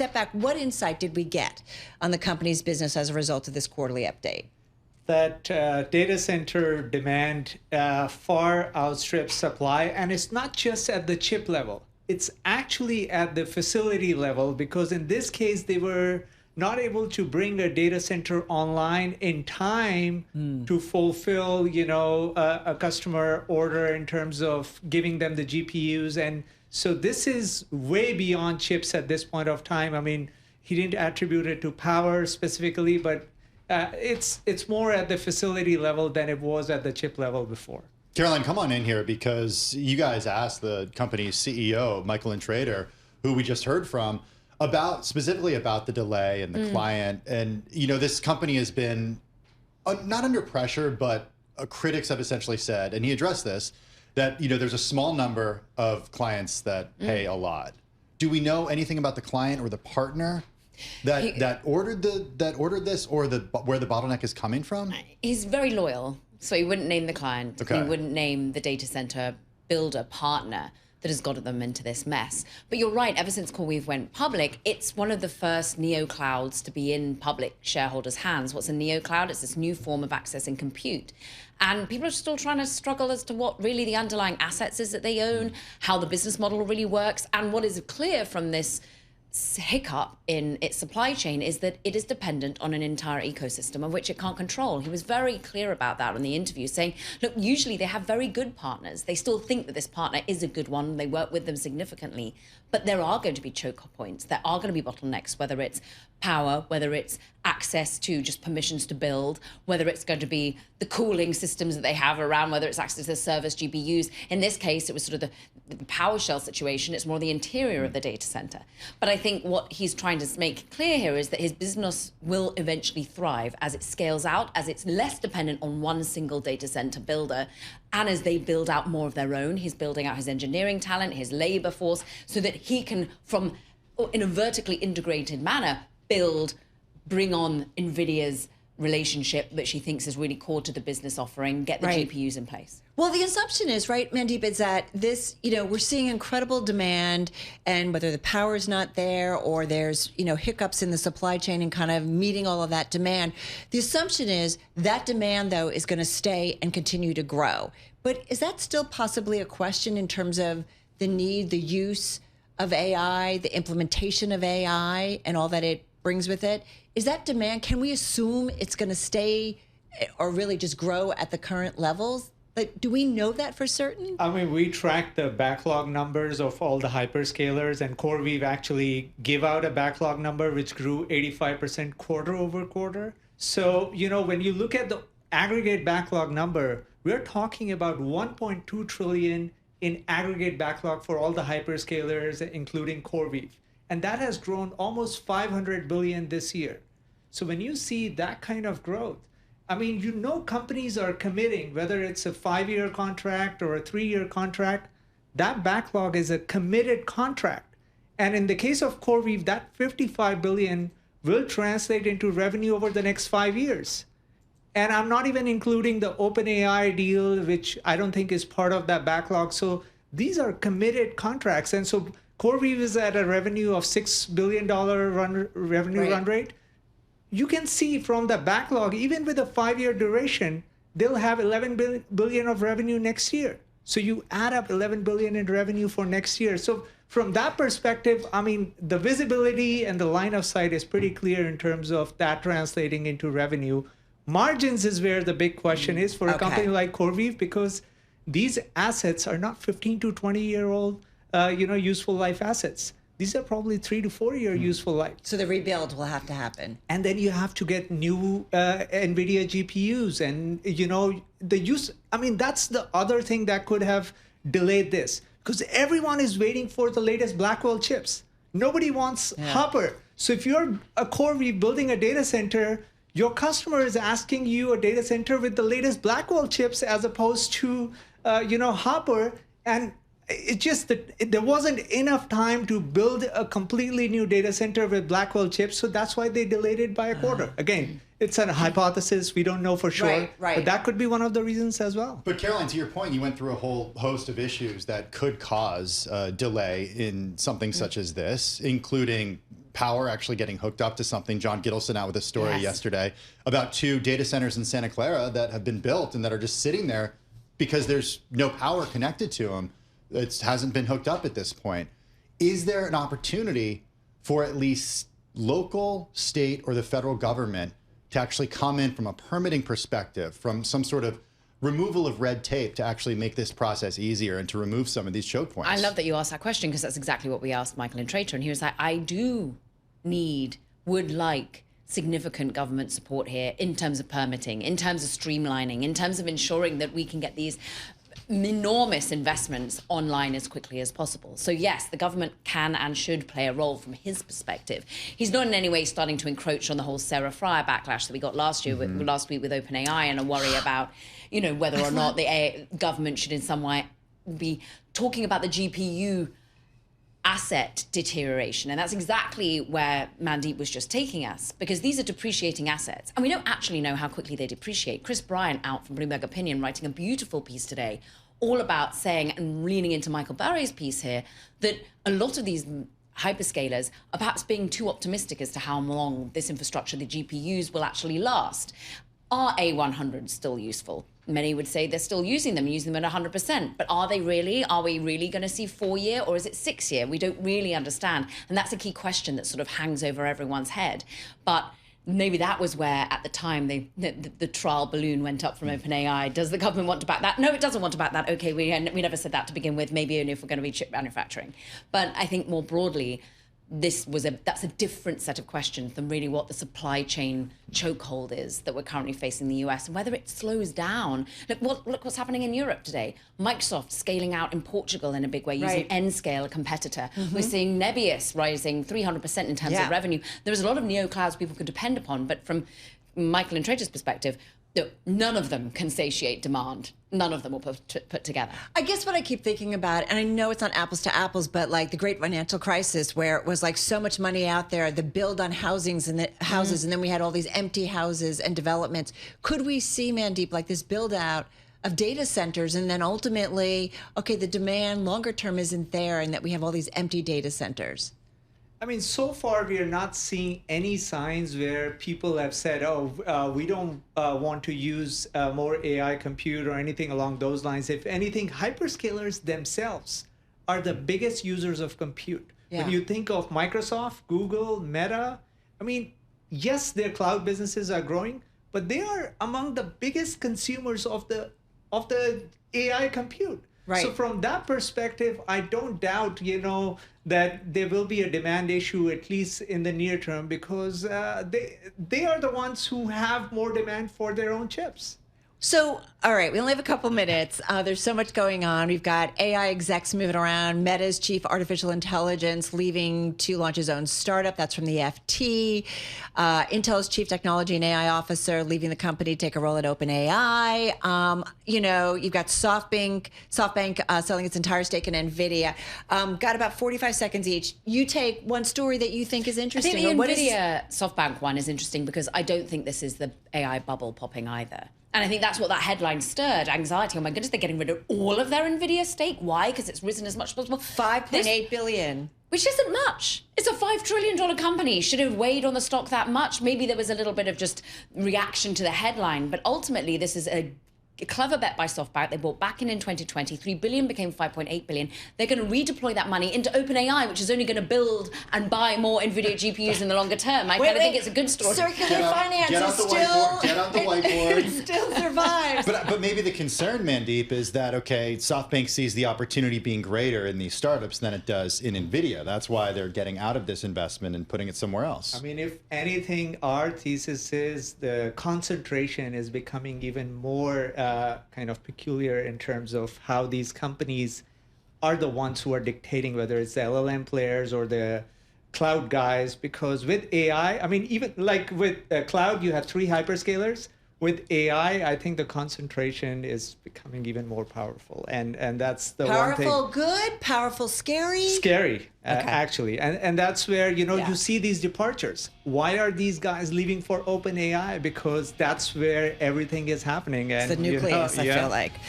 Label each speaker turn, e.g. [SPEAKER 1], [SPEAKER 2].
[SPEAKER 1] step back, what insight did we get on the company's business as a result of this quarterly update?
[SPEAKER 2] That data center demand far outstrips supply, and it's not just at the chip level. It's actually at the facility level, because in this case, they were not able to bring a data center online in time to fulfill, a customer order in terms of giving them the GPUs. And so this is way beyond chips at this point of time. I mean, he didn't attribute it to power specifically, but it's more at the facility level than it was at the chip level before.
[SPEAKER 3] Caroline, come on in here, because you guys asked the company's CEO, Michael Intrator, who we just heard from, specifically about the delay and the client. And, this company has been not under pressure, but critics have essentially said, and he addressed this, that, there's a small number of clients that pay a lot. Do we know anything about the client or the partner that ordered this, or where the bottleneck is coming from?
[SPEAKER 4] He's very loyal, so he wouldn't name the client.
[SPEAKER 3] Okay.
[SPEAKER 4] He wouldn't name the data center builder partner that has got them into this mess. But you're right, ever since CoreWeave went public, it's one of the first neo-clouds to be in public shareholders' hands. What's a neo-cloud? It's this new form of accessing compute. And people are still trying to struggle as to what really the underlying assets is that they own, how the business model really works. And what is clear from this hiccup in its supply chain is that it is dependent on an entire ecosystem of which it can't control. He was very clear about that in the interview, saying, look, usually they have very good partners. They still think that this partner is a good one. They work with them significantly. But there are going to be choke points. There are going to be bottlenecks, whether it's power, whether it's access to just permissions to build, whether it's going to be the cooling systems that they have around, whether it's access to the servers, GPUs. In this case, it was sort of the power shell situation. It's more the interior of the data center. But I think what he's trying to make clear here is that his business will eventually thrive as it scales out, as it's less dependent on one single data center builder. And as they build out more of their own, he's building out his engineering talent, his labor force, so that he can, in a vertically integrated manner, bring on Nvidia's relationship that she thinks is really core to the business offering, get the GPUs in place.
[SPEAKER 1] Well, the assumption is, right, Mandeep, is that this, we're seeing incredible demand, and whether the power is not there or there's, hiccups in the supply chain and kind of meeting all of that demand, the assumption is that demand, though, is going to stay and continue to grow. But is that still possibly a question in terms of the need, the use of AI, the implementation of AI, and all that it brings with it? Is that demand, can we assume it's going to stay or really just grow at the current levels? Like, do we know that for certain?
[SPEAKER 2] I mean, we track the backlog numbers of all the hyperscalers, and CoreWeave actually gave out a backlog number which grew 85% quarter over quarter. So, when you look at the aggregate backlog number, we're talking about 1.2 trillion in aggregate backlog for all the hyperscalers, including CoreWeave. And that has grown almost 500 billion this year. So when you see that kind of growth, I mean, companies are committing, whether it's a 5-year contract or a 3-year contract, that backlog is a committed contract. And in the case of CoreWeave, that 55 billion will translate into revenue over the next 5 years. And I'm not even including the OpenAI deal, which I don't think is part of that backlog. So these are committed contracts. And so CoreWeave is at a revenue of $6 billion run rate. You can see from the backlog, even with a 5-year duration, they'll have 11 billion of revenue next year. So you add up 11 billion in revenue for next year. So from that perspective, I mean, the visibility and the line of sight is pretty clear in terms of that translating into revenue. Margins is where the big question is for a company like CoreWeave, because these assets are not 15 to 20-year-old, useful life assets. These are probably 3 to 4 year useful life.
[SPEAKER 1] So the rebuild will have to happen.
[SPEAKER 2] And then you have to get new NVIDIA GPUs and, the use. I mean, that's the other thing that could have delayed this, because everyone is waiting for the latest Blackwell chips. Nobody wants Hopper. So if you're a CoreWeave building a data center, your customer is asking you a data center with the latest Blackwell chips as opposed to, Hopper. And it just that there wasn't enough time to build a completely new data center with Blackwell chips. So that's why they delayed it by a quarter. Again, it's a hypothesis. We don't know for sure.
[SPEAKER 1] Right.
[SPEAKER 2] But that could be one of the reasons as well.
[SPEAKER 3] But Caroline, to your point, you went through a whole host of issues that could cause delay in something such as this, including power actually getting hooked up to something. John Gittleson out with a story yesterday about 2 data centers in Santa Clara that have been built and that are just sitting there because there's no power connected to them. It hasn't been hooked up at this point. Is there an opportunity for at least local, state, or the federal government to actually come in from a permitting perspective, from some sort of removal of red tape to actually make this process easier and to remove some of these choke points?
[SPEAKER 4] I love that you asked that question because that's exactly what we asked Michael Intrator. And he was like, I would like significant government support here in terms of permitting, in terms of streamlining, in terms of ensuring that we can get these enormous investments online as quickly as possible. So yes, the government can and should play a role from his perspective. He's not in any way starting to encroach on the whole Sarah Fryer backlash that we got last week with OpenAI and a worry about, whether or not the government should in some way be talking about the GPU asset deterioration. And that's exactly where Mandeep was just taking us, because these are depreciating assets. And we don't actually know how quickly they depreciate. Chris Bryant out from Bloomberg Opinion writing a beautiful piece today all about saying, and leaning into Michael Barry's piece here, that a lot of these hyperscalers are perhaps being too optimistic as to how long this infrastructure, the GPUs, will actually last. Are A100s still useful? Many would say they're still using them at 100%. But are they really? Are we really going to see 4-year or is it 6-year? We don't really understand. And that's a key question that sort of hangs over everyone's head. But maybe that was where, at the time, the trial balloon went up from OpenAI. Does the government want to back that? No, it doesn't want to back that. Okay, we never said that to begin with. Maybe only if we're going to be chip manufacturing. But I think more broadly, that's a different set of questions than really what the supply chain chokehold is that we're currently facing in the US and whether it slows down. Look what's happening in Europe today. Microsoft scaling out in Portugal in a big way using Nscale, a competitor. We're seeing Nebius rising 300% in terms of revenue. There's a lot of neoclouds people could depend upon, but from Michael Intrator's perspective, none of them can satiate demand. None of them will put together.
[SPEAKER 1] I guess what I keep thinking about, and I know it's not apples to apples, but like the great financial crisis where it was like so much money out there, the build on houses, and then we had all these empty houses and developments. Could we see, Mandeep, like this build out of data centers, and then ultimately, okay, the demand longer term isn't there, and that we have all these empty data centers?
[SPEAKER 2] I mean, so far we are not seeing any signs where people have said, we don't want to use more AI compute or anything along those lines. If anything, hyperscalers themselves are the biggest users of compute. When you think of Microsoft, Google, Meta, I mean, yes, their cloud businesses are growing, but they are among the biggest consumers of the AI compute.
[SPEAKER 1] Right.
[SPEAKER 2] So from that perspective, I don't doubt, that there will be a demand issue, at least in the near term, because they are the ones who have more demand for their own chips.
[SPEAKER 1] So, all right, we only have a couple minutes. There's so much going on. We've got AI execs moving around, Meta's chief artificial intelligence leaving to launch his own startup. That's from the FT. Intel's chief technology and AI officer leaving the company to take a role at OpenAI. You've got SoftBank selling its entire stake in Nvidia. Got about 45 seconds each. You take one story that you think is interesting.
[SPEAKER 4] I think the Nvidia SoftBank one is interesting because I don't think this is the AI bubble popping either. And I think that's what that headline stirred, anxiety. Oh my goodness, they're getting rid of all of their Nvidia stake. Why? Because it's risen as much as possible.
[SPEAKER 1] $5.8 billion.
[SPEAKER 4] Which isn't much. It's a $5 trillion company. Should have weighed on the stock that much. Maybe there was a little bit of just reaction to the headline. But ultimately, this is a clever bet by SoftBank. They bought back in 2020. $3 billion became $5.8 billion. They're going to redeploy that money into OpenAI, which is only going to build and buy more NVIDIA GPUs in the longer term. I kind of think it's a good story.
[SPEAKER 1] Circular finance
[SPEAKER 3] Get out the whiteboard.
[SPEAKER 1] It still survives.
[SPEAKER 3] But maybe the concern, Mandeep, is that, okay, SoftBank sees the opportunity being greater in these startups than it does in NVIDIA. That's why they're getting out of this investment and putting it somewhere else.
[SPEAKER 2] I mean, if anything, our thesis is the concentration is becoming even more kind of peculiar in terms of how these companies are the ones who are dictating whether it's the LLM players or the cloud guys. Because with AI, I mean, even like with cloud, you have 3 hyperscalers. With AI, I think the concentration is becoming even more powerful. And that's the one thing.
[SPEAKER 1] Powerful good, powerful scary?
[SPEAKER 2] Scary, actually. And that's where, you see these departures. Why are these guys leaving for OpenAI? Because that's where everything is happening. And,
[SPEAKER 1] It's the nucleus, I feel like.